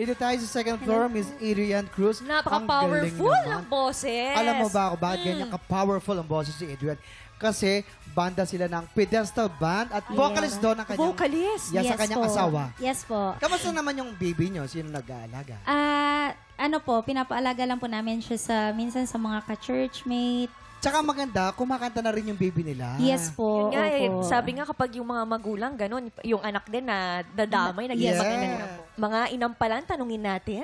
Dito tayo sa second floor, Miss Adrian Cruz. Napaka-powerful Ang galing ng naman. boses. Alam mo ba kung bakit ganyan ka-powerful ang boses si Adrian? Kasi banda sila ng pedestal band at vocalist doon ng kanyang... Vocalist? Sa kanyang po. asawa. Yes po. Kamusta naman yung baby nyo? Sino nag-aalaga? Ano po, pinapaalaga lang po namin siya minsan sa mga ka-churchmate. Tsaka maganda, kumakanta na rin yung baby nila. Yes po. Yun nga opo. sabi nga kapag yung mga magulang ganun, yung anak din na dadamay, Yes. mga inampalan, tanungin natin.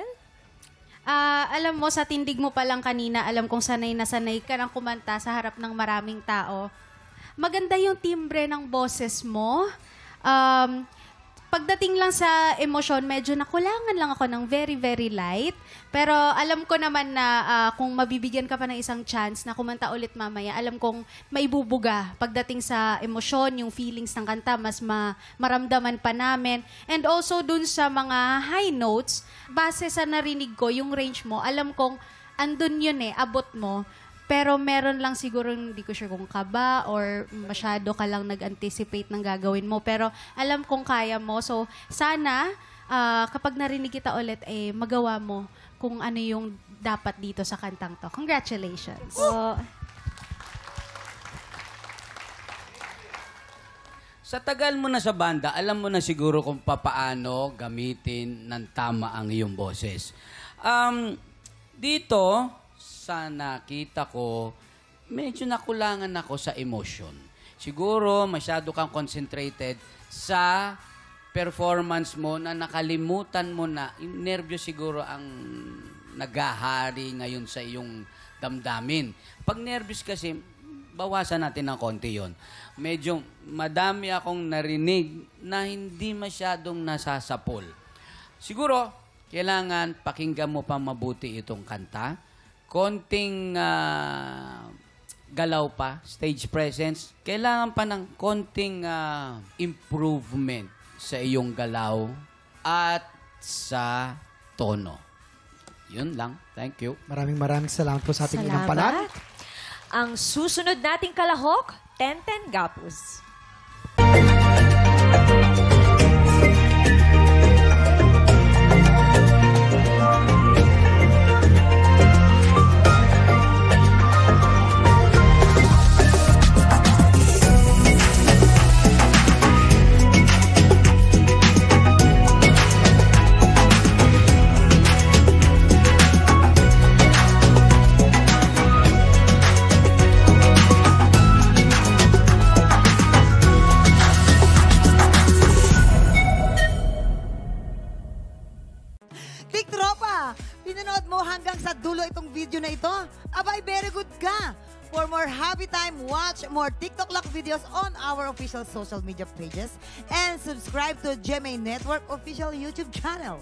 Alam mo, sa tindig mo pa lang kanina, alam kong sanay na sanay ka ng kumanta sa harap ng maraming tao. Maganda yung timbre ng boses mo. Pagdating lang sa emosyon, medyo nakulangan lang ako ng very, very light. Pero alam ko naman na kung mabibigyan ka pa ng isang chance na kumanta ulit mamaya, alam kong maibubuga pagdating sa emosyon, yung feelings ng kanta, mas maramdaman pa namin. And also dun sa mga high notes, base sa narinig ko, yung range mo, alam kong andun yun abot mo. Pero meron lang siguro, hindi ko sure kung kaba or masyado ka lang nag-anticipate ng gagawin mo. Pero alam kong kaya mo. So, sana kapag narinig kita ulit, magawa mo kung ano yung dapat dito sa kantang to. Congratulations! Sa tagal mo na sa banda, alam mo na siguro kung papaano gamitin ng tama ang iyong boses. Dito, sa nakita ko, medyo nakulangan ako sa emotion. Siguro, masyado kang concentrated sa performance mo na nakalimutan mo na, nervyo siguro ang naghahari ngayon sa iyong damdamin. Pag nervous kasi, bawasan natin ng konti yon. Medyo madami akong narinig na hindi masyadong nasasapol. Siguro, kailangan pakinggan mo pa mabuti itong kanta. Konting galaw pa, stage presence. Kailangan pa ng konting improvement sa iyong galaw at sa tono. Yun lang. Thank you. Maraming salamat po sa ating inampalan. Ang susunod nating kalahok, Tenten Gapus. Tiktropa, pinanood mo hanggang sa dulo itong video na ito? Abay, very good ka! For more happy time, watch more TikTok Lock videos on our official social media pages and subscribe to GMA Network official YouTube channel.